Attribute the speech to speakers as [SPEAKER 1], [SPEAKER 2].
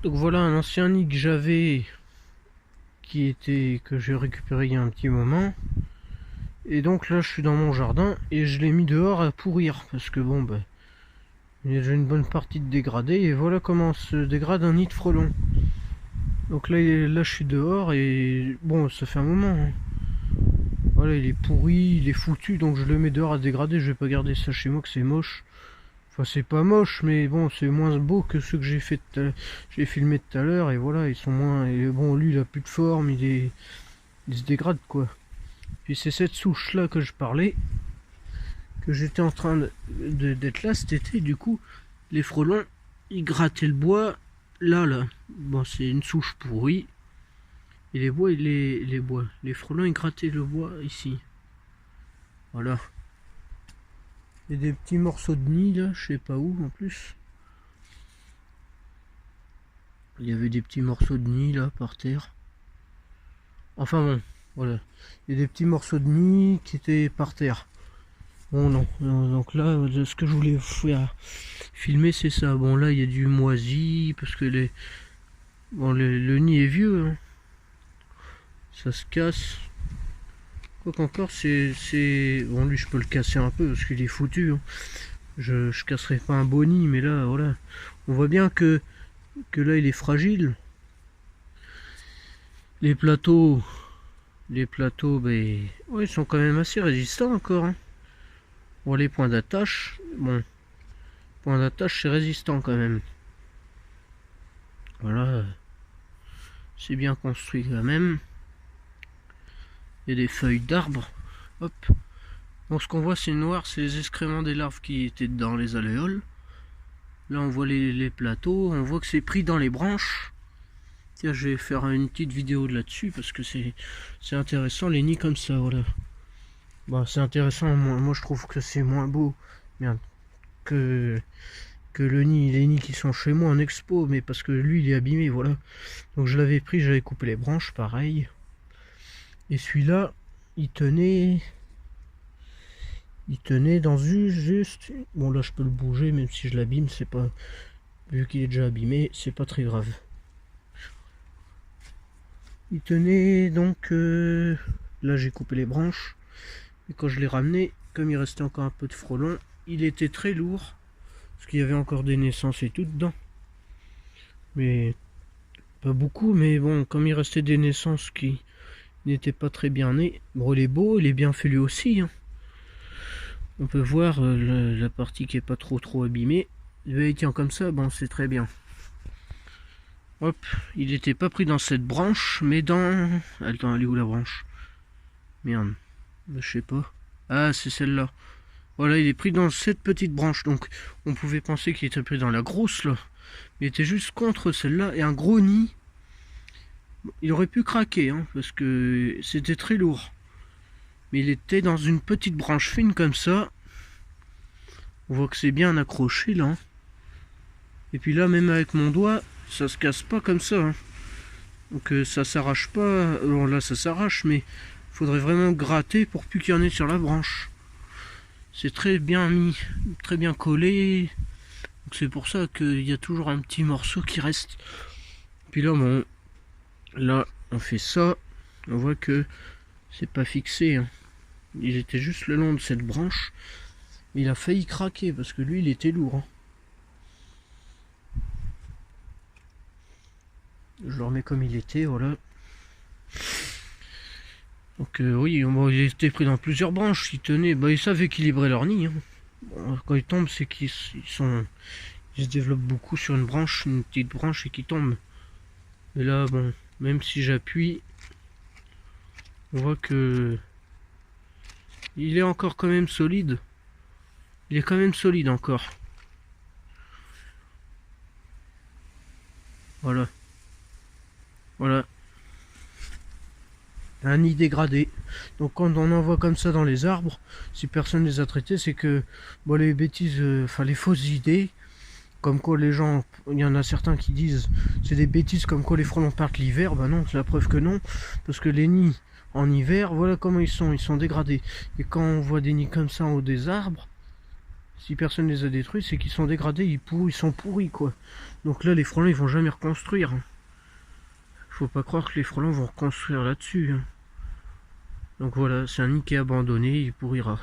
[SPEAKER 1] Donc voilà un ancien nid que j'avais, que j'ai récupéré il y a un petit moment. Et donc là je suis dans mon jardin et je l'ai mis dehors à pourrir parce que bon bah il y a déjà une bonne partie de dégradé et voilà comment se dégrade un nid de frelon. Donc là je suis dehors et bon ça fait un moment, hein. Voilà, il est pourri, il est foutu, donc je le mets dehors à dégrader. Je vais pas garder ça chez moi que c'est moche. Enfin c'est pas moche mais bon c'est moins beau que ceux que j'ai filmé tout à l'heure et voilà ils sont moins. Et bon lui il a plus de forme, il se dégrade quoi. Puis c'est cette souche là que je parlais, que j'étais en train d'être là cet été. Du coup les frelons ils grattaient le bois là. Bon c'est une souche pourrie. Et les frelons ils grattaient le bois ici. Voilà. Il y a des petits morceaux de nid là, je sais pas où en plus. Il y avait des petits morceaux de nid là par terre. Enfin bon, voilà. Il y a des petits morceaux de nid qui étaient par terre. Bon non, donc là ce que je voulais faire filmer c'est ça. Bon là il y a du moisi parce que le nid est vieux, hein. Ça se casse. Quoi qu'encore c'est. Bon lui je peux le casser un peu parce qu'il est foutu, hein. Je casserai pas un beau nid mais là voilà. On voit bien que là il est fragile. Les plateaux ben, ouais, ils sont quand même assez résistants encore, hein. Bon les points d'attache, bon, point d'attache c'est résistant quand même. Voilà, c'est bien construit quand même. Il y a des feuilles d'arbres. Hop. Donc ce qu'on voit c'est noir, c'est les excréments des larves qui étaient dans les alvéoles. Là on voit les plateaux, on voit que c'est pris dans les branches. Tiens, je vais faire une petite vidéo là-dessus parce que c'est intéressant les nids comme ça, voilà. Bah c'est intéressant, moi je trouve que c'est moins beau bien, que les nids qui sont chez moi en expo, mais parce que lui il est abîmé, voilà. Donc je l'avais pris, j'avais coupé les branches, pareil. Et celui-là, il tenait dans juste. Bon là je peux le bouger, même si je l'abîme, c'est pas. Vu qu'il est déjà abîmé, c'est pas très grave. Il tenait donc. Là j'ai coupé les branches. Et quand je l'ai ramené, comme il restait encore un peu de frelons, il était très lourd. Parce qu'il y avait encore des naissances et tout dedans. Mais pas beaucoup, mais bon, comme il restait des naissances qui n'étaient pas très bien nées. Bon, il est beau, il est bien fait lui aussi, hein. On peut voir la partie qui est pas trop abîmée. Il tient comme ça, bon c'est très bien. Hop, il n'était pas pris dans cette branche, mais dans. Attends, elle est où la branche? Merde, je sais pas. Ah, c'est celle-là. Voilà, il est pris dans cette petite branche, donc on pouvait penser qu'il était pris dans la grosse là. Mais il était juste contre celle-là, et un gros nid. Il aurait pu craquer, hein, parce que c'était très lourd. Mais il était dans une petite branche fine comme ça. On voit que c'est bien accroché là, hein. Et puis là, même avec mon doigt, ça se casse pas comme ça, hein. Donc ça s'arrache pas. Bon là ça s'arrache, mais il faudrait vraiment gratter pour plus qu'il y en ait sur la branche. C'est très bien mis, très bien collé. Donc c'est pour ça qu'il y a toujours un petit morceau qui reste. Puis là, bon, là on fait ça. On voit que c'est pas fixé, hein. Il était juste le long de cette branche. Il a failli craquer parce que lui il était lourd, hein. Je le remets comme il était, voilà. Donc oui, bon, il était pris dans plusieurs branches, ils tenaient, bah, ils savent équilibrer leur nid, hein. Bon, quand ils tombent, c'est qu'ils se développent beaucoup sur une branche, une petite branche, et qu'ils tombent. Et là, bon, même si j'appuie, on voit que il est encore quand même solide. Il est quand même solide encore. Voilà. Voilà. Un nid dégradé. Donc quand on en voit comme ça dans les arbres, si personne ne les a traités, c'est que bon, les bêtises, enfin les fausses idées, comme quoi les gens, il y en a certains qui disent c'est des bêtises comme quoi les frelons partent l'hiver. Ben non, c'est la preuve que non, parce que les nids en hiver, voilà comment ils sont dégradés. Et quand on voit des nids comme ça en haut des arbres, Si personne les a détruits, c'est qu'ils sont dégradés, ils sont pourris quoi. Donc là les frelons ils vont jamais reconstruire. Faut pas croire que les frelons vont reconstruire là-dessus. Donc voilà, c'est un nid qui est abandonné, il pourrira.